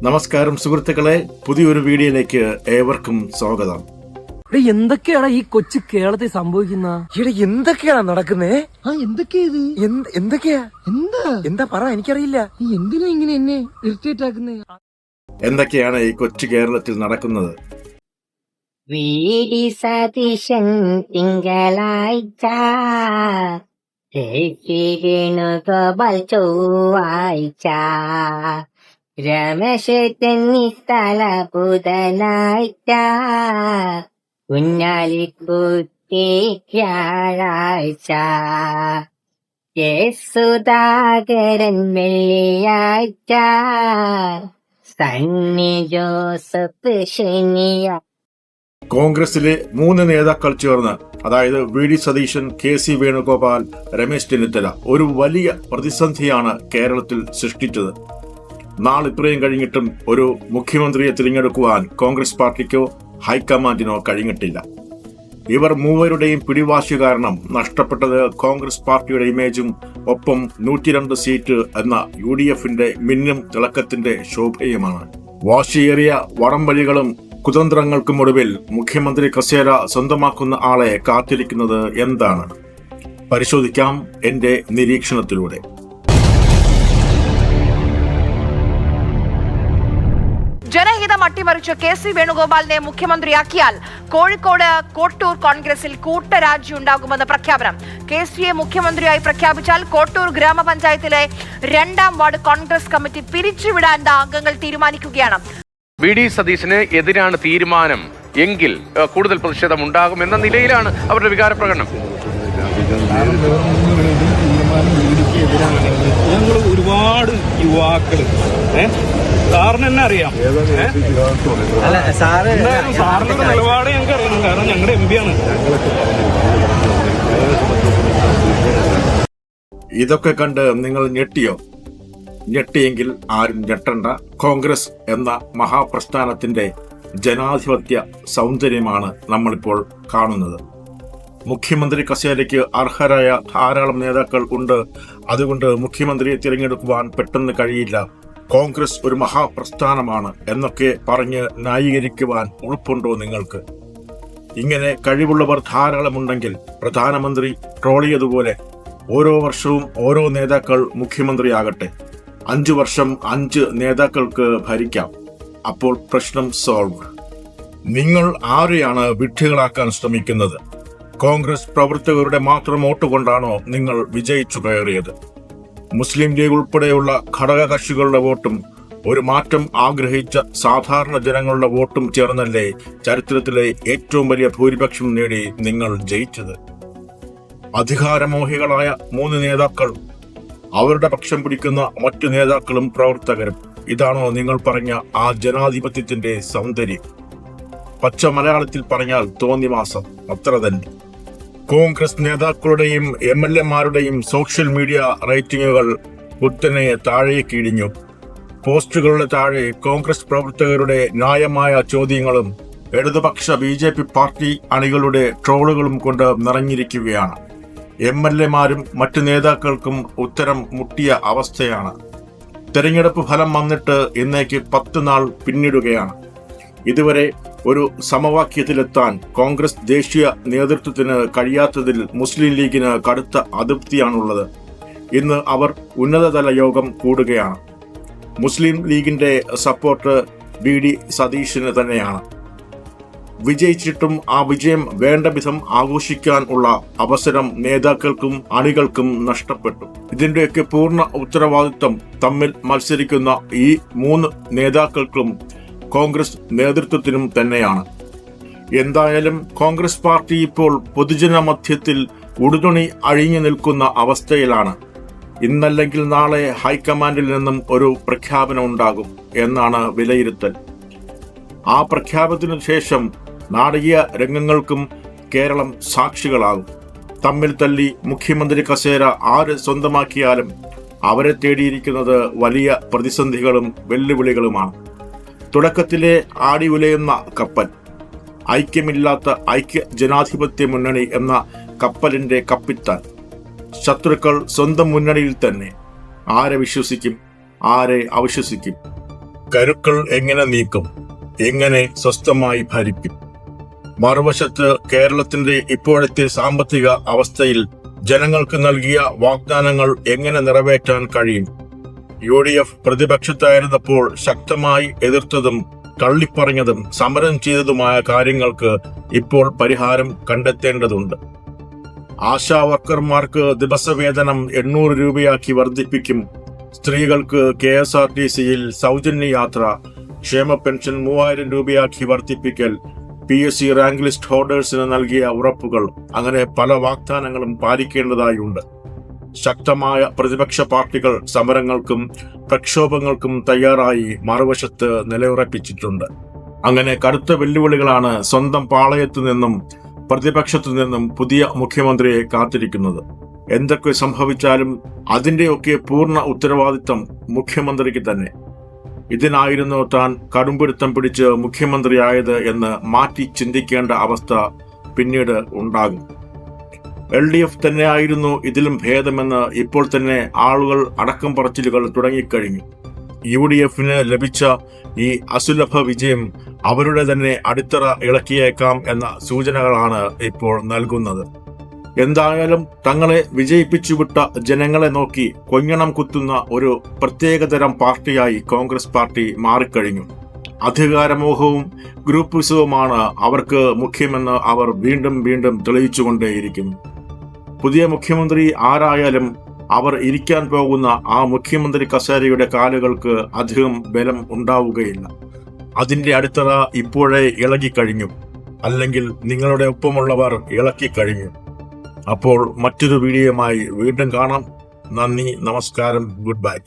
നമസ്കാരം സുഹൃത്തുക്കളെ, പുതിയൊരു വീഡിയോയിലേക്ക് ഏവർക്കും സ്വാഗതം. എന്തൊക്കെയാണ് ഈ കൊച്ചു കേരളത്തിൽ സംഭവിക്കുന്ന? എന്തൊക്കെയാണ് നടക്കുന്നേ? എന്തൊക്കെയാ എന്താ പറ, എനിക്കറിയില്ല. നീ എന്തിനാ ഇങ്ങനെ എന്നെ ഇറിറ്റേറ്റ് ആക്കുന്നേ? എന്തൊക്കെയാണ് ഈ കൊച്ചു കേരളത്തിൽ നടക്കുന്നത്? VD സതീശൻ തിങ്കളാഴ്ച, വേണുഗോപാൽ ചൊവ്വാഴ്ച, രമേശ് ചെന്നിത്തല ബുധനാഴ്ച, കുഞ്ഞാലിക്കുട്ടി വ്യാഴാഴ്ച, സുധാകരൻ വെള്ളിയാഴ്ച, സണ്ണി ജോസഫ് ശനിയാഴ്ച. കോൺഗ്രസിലെ 3 നേതാക്കൾ ചേർന്ന്, അതായത് VD സതീശൻ, KC വേണുഗോപാൽ, രമേശ് ചെന്നിത്തല ഒരു വലിയ പ്രതിസന്ധിയാണ് കേരളത്തിൽ സൃഷ്ടിച്ചത്. നാളിത്രയും കഴിഞ്ഞിട്ടും ഒരു മുഖ്യമന്ത്രിയെ തിരഞ്ഞെടുക്കുവാൻ കോൺഗ്രസ് പാർട്ടിക്കോ ഹൈക്കമാൻഡിനോ കഴിഞ്ഞിട്ടില്ല. ഇവർ മൂവരുടെയും പിടിവാശി കാരണം നഷ്ടപ്പെട്ടത് കോൺഗ്രസ് പാർട്ടിയുടെ ഇമേജും ഒപ്പം 102 സീറ്റ് എന്ന UDFന്റെ മിന്നും തിളക്കത്തിന്റെ ശോഭയുമാണ്. വാശിയേറിയ വടംവലികളും കുതന്ത്രങ്ങൾക്കുമൊടുവിൽ മുഖ്യമന്ത്രി കസേര സ്വന്തമാക്കുന്ന ആളെ കാത്തിരിക്കുന്നത് എന്താണ്? പരിശോധിക്കാം എന്റെ നിരീക്ഷണത്തിലൂടെ. ജനഹിതം അട്ടിമറിച്ച് KC വേണുഗോപാലിനെ മുഖ്യമന്ത്രിയാക്കിയാൽ കോഴിക്കോട് കോട്ടൂർ കോൺഗ്രസിൽ കൂട്ടരാജി ഉണ്ടാകുമെന്ന് പ്രഖ്യാപനം. KCയെ മുഖ്യമന്ത്രിയായി പ്രഖ്യാപിച്ചാൽ കോട്ടൂർ ഗ്രാമപഞ്ചായത്തിലെ 2ാം വാർഡ് കോൺഗ്രസ് കമ്മിറ്റി പിരിച്ചുവിടാൻ അംഗങ്ങൾ തീരുമാനിക്കുകയാണ്. VD സതീശന് എതിരാണ് തീരുമാനം എങ്കിൽ കൂടുതൽ പ്രതിഷേധം ഉണ്ടാകും എന്ന നിലയിലാണ് അവരുടെ വികാര പ്രകടനം. ഞങ്ങൾ ഒരുപാട് യുവാക്കൾ സാറിന് തന്നെ അറിയാം, സാറിന്റെ നിലപാട് ഞങ്ങൾക്ക് അറിയണം, കാരണം ഞങ്ങളുടെ MP ആണ്. ഇതൊക്കെ കണ്ട് നിങ്ങൾ ഞെട്ടിയോ? ഞെട്ടിയെങ്കിൽ ആരും ഞെട്ടണ്ട. കോൺഗ്രസ് എന്ന മഹാപ്രസ്ഥാനത്തിന്റെ ജനാധിപത്യ സൗന്ദര്യമാണ് നമ്മളിപ്പോൾ കാണുന്നത്. മുഖ്യമന്ത്രി കസേരയ്ക്ക് അർഹരായ ധാരാളം നേതാക്കൾ ഉണ്ട്. അതുകൊണ്ട് മുഖ്യമന്ത്രിയെ തിരഞ്ഞെടുക്കുവാൻ പെട്ടെന്ന് കഴിയില്ല. കോൺഗ്രസ് ഒരു മഹാപ്രസ്ഥാനമാണ് എന്നൊക്കെ പറഞ്ഞ് ന്യായീകരിക്കുവാൻ ഉൾപ്പുണ്ടോ നിങ്ങൾക്ക്? ഇങ്ങനെ കഴിവുള്ളവർ ധാരാളമുണ്ടെങ്കിൽ പ്രധാനമന്ത്രി ട്രോളിയതുപോലെ ഓരോ വർഷവും ഓരോ നേതാക്കൾ മുഖ്യമന്ത്രിയാകട്ടെ. 5 വർഷം 5 നേതാക്കൾക്ക് ഭരിക്കാം. അപ്പോൾ പ്രശ്നം സോൾവ്. നിങ്ങൾ ആരെയാണ് വിഡ്ഢികളാക്കാൻ ശ്രമിക്കുന്നത്? കോൺഗ്രസ് പ്രവർത്തകരുടെ മാത്രം വോട്ട് കൊണ്ടാണോ നിങ്ങൾ വിജയിച്ചു കയറിയത്? മുസ്ലിം ലീഗ് ഉൾപ്പെടെയുള്ള ഘടകകക്ഷികളുടെ വോട്ടും ഒരു മാറ്റം ആഗ്രഹിച്ച സാധാരണ ജനങ്ങളുടെ വോട്ടും ചേർന്നല്ലേ ചരിത്രത്തിലെ ഏറ്റവും വലിയ ഭൂരിപക്ഷം നേടി നിങ്ങൾ ജയിച്ചത്? അധികാരമോഹികളായ 3 നേതാക്കൾ, അവരുടെ പക്ഷം പിടിക്കുന്ന മറ്റു നേതാക്കളും പ്രവർത്തകരും. ഇതാണോ നിങ്ങൾ പറഞ്ഞ ആ ജനാധിപത്യത്തിന്റെ സൗന്ദര്യം? പച്ച മലയാളത്തിൽ പറഞ്ഞാൽ തോന്നിവാസം, അത്ര തന്നെ. കോൺഗ്രസ് നേതാക്കളുടെയും MLA-മാരുടെയും സോഷ്യൽ മീഡിയ റേറ്റിംഗുകൾ കുത്തനെ താഴേക്ക് ഇടിഞ്ഞു. പോസ്റ്റുകളുടെ താഴെ കോൺഗ്രസ് പ്രവർത്തകരുടെ ന്യായമായ ചോദ്യങ്ങളും ഇടതുപക്ഷ BJP പാർട്ടി അണികളുടെ ട്രോളുകളും കൊണ്ട് നിറഞ്ഞിരിക്കുകയാണ്. MLA-മാരും മറ്റു നേതാക്കൾക്കും ഉത്തരം മുട്ടിയ അവസ്ഥയാണ്. തെരഞ്ഞെടുപ്പ് ഫലം വന്നിട്ട് ഇന്നേക്ക് 10 നാൾ പിന്നിടുകയാണ്. ഇതുവരെ ഒരു സമവാക്യത്തിലെത്താൻ കോൺഗ്രസ് ദേശീയ നേതൃത്വത്തിന് കഴിയാത്തതിൽ മുസ്ലിം ലീഗിന് കടുത്ത അതൃപ്തിയാണുള്ളത്. ഇന്ന് അവർ ഉന്നതതല യോഗം കൂടുകയാണ്. മുസ്ലിം ലീഗിന്റെ സപ്പോർട്ട് VD സതീശന് തന്നെയാണ്. വിജയിച്ചിട്ടും ആ വിജയം വേണ്ട വിധം ആഘോഷിക്കാൻ ഉള്ള അവസരം നേതാക്കൾക്കും അണികൾക്കും നഷ്ടപ്പെട്ടു. ഇതിന്റെയൊക്കെ പൂർണ്ണ ഉത്തരവാദിത്വം തമ്മിൽ മത്സരിക്കുന്ന ഈ 3 നേതാക്കൾക്കും കോൺഗ്രസ് നേതൃത്വത്തിനും തന്നെയാണ്. എന്തായാലും കോൺഗ്രസ് പാർട്ടി ഇപ്പോൾ പൊതുജന മധ്യത്തിൽ ഉടുതുണി അഴിഞ്ഞു നിൽക്കുന്ന അവസ്ഥയിലാണ്. ഇന്നല്ലെങ്കിൽ നാളെ ഹൈക്കമാൻഡിൽ നിന്നും ഒരു പ്രഖ്യാപനം ഉണ്ടാകും എന്നാണ് വിലയിരുത്തൽ. ആ പ്രഖ്യാപനത്തിനു ശേഷം നാടകീയ രംഗങ്ങൾക്കും കേരളം സാക്ഷികളാകും. തമ്മിൽ തല്ലി മുഖ്യമന്ത്രി കസേര ആര് സ്വന്തമാക്കിയാലും അവരെ തേടിയിരിക്കുന്നത് വലിയ പ്രതിസന്ധികളും വെല്ലുവിളികളുമാണ്. തുടക്കത്തിലെ ആടി ഉലയുന്ന കപ്പൽ, ഐക്യമില്ലാത്ത ഐക്യ ജനാധിപത്യ മുന്നണി എന്ന കപ്പലിന്റെ കപ്പിത്താൻ, ശത്രുക്കൾ സ്വന്തം മുന്നണിയിൽ തന്നെ. ആരെ വിശ്വസിക്കും, ആരെ അവിശ്വസിക്കും? കരുക്കൾ എങ്ങനെ നീക്കും, എങ്ങനെ സ്വസ്ഥമായി ഭരിക്കും? മറുവശത്ത് കേരളത്തിന്റെ ഇപ്പോഴത്തെ സാമ്പത്തിക അവസ്ഥയിൽ ജനങ്ങൾക്ക് നൽകിയ വാഗ്ദാനങ്ങൾ എങ്ങനെ നിറവേറ്റാൻ കഴിയും? UDF പ്രതിപക്ഷത്തായിരുന്നപ്പോൾ ശക്തമായി എതിർത്തതും തള്ളിപ്പറഞ്ഞതും സമരം ചെയ്തതുമായ കാര്യങ്ങൾക്ക് ഇപ്പോൾ പരിഹാരം കണ്ടെത്തേണ്ടതുണ്ട്. ആശാ വർക്കർമാർക്ക് ദിവസവേതനം 800 രൂപയാക്കി വർദ്ധിപ്പിക്കും. സ്ത്രീകൾക്ക് KSRTCയിൽ സൗജന്യ യാത്ര, ക്ഷേമ പെൻഷൻ 3000 രൂപയാക്കി വർദ്ധിപ്പിക്കൽ, PSC റാങ്ക് ലിസ്റ്റ് ഹോൾഡേഴ്സിന് നൽകിയ ഉറപ്പുകൾ, അങ്ങനെ പല വാഗ്ദാനങ്ങളും പാലിക്കേണ്ടതായുണ്ട്. ശക്തമായ പ്രതിപക്ഷ പാർട്ടികൾ സമരങ്ങൾക്കും പ്രക്ഷോഭങ്ങൾക്കും തയ്യാറായി മറുവശത്ത് നിലയുറപ്പിച്ചിട്ടുണ്ട്. അങ്ങനെ കടുത്ത വെല്ലുവിളികളാണ് സ്വന്തം പാളയത്തു നിന്നും പ്രതിപക്ഷത്തു നിന്നും പുതിയ മുഖ്യമന്ത്രിയെ കാത്തിരിക്കുന്നത്. എന്തൊക്കെ സംഭവിച്ചാലും അതിന്റെയൊക്കെ പൂർണ്ണ ഉത്തരവാദിത്തം മുഖ്യമന്ത്രിക്ക് തന്നെ. ഇതിനായിരുന്നു താൻ കടുംപിടുത്തം പിടിച്ച് മുഖ്യമന്ത്രിയായത് എന്ന് മാറ്റി ചിന്തിക്കേണ്ട അവസ്ഥ പിന്നീട് ഉണ്ടാകും. LDF തന്നെയായിരുന്നു ഇതിലും ഭേദമെന്ന് ഇപ്പോൾ തന്നെ ആളുകൾ അടക്കം പറച്ചിലുകൾ തുടങ്ങിക്കഴിഞ്ഞു. UDFന് ലഭിച്ച ഈ അസുലഭ വിജയം അവരുടെ തന്നെ അടിത്തറ ഇളക്കിയേക്കാം എന്ന സൂചനകളാണ് ഇപ്പോൾ നൽകുന്നത്. എന്തായാലും തങ്ങളെ വിജയിപ്പിച്ചുവിട്ട ജനങ്ങളെ നോക്കി കൊഞ്ഞണം കുത്തുന്ന ഒരു പ്രത്യേകതരം പാർട്ടിയായി കോൺഗ്രസ് പാർട്ടി മാറിക്കഴിഞ്ഞു. അധികാരമോഹവും ഗ്രൂപ്പിസവുമാണ് അവർക്ക് മുഖ്യമെന്ന് അവർ വീണ്ടും വീണ്ടും തെളിയിച്ചുകൊണ്ടേയിരിക്കും. പുതിയ മുഖ്യമന്ത്രി ആരായാലും അവർ ഇരിക്കാൻ പോകുന്ന ആ മുഖ്യമന്ത്രി കസേരയുടെ കാലുകൾക്ക് അധികം ബലം ഉണ്ടാവുകയില്ല. അതിന്റെ അടിത്തറ ഇപ്പോഴേ ഇളകിക്കഴിഞ്ഞു, അല്ലെങ്കിൽ നിങ്ങളുടെ ഒപ്പമുള്ളവർ ഇളക്കിക്കഴിഞ്ഞു. അപ്പോൾ മറ്റൊരു വീഡിയോയുമായി വീണ്ടും കാണാം. നന്ദി, നമസ്കാരം, ഗുഡ് ബൈ.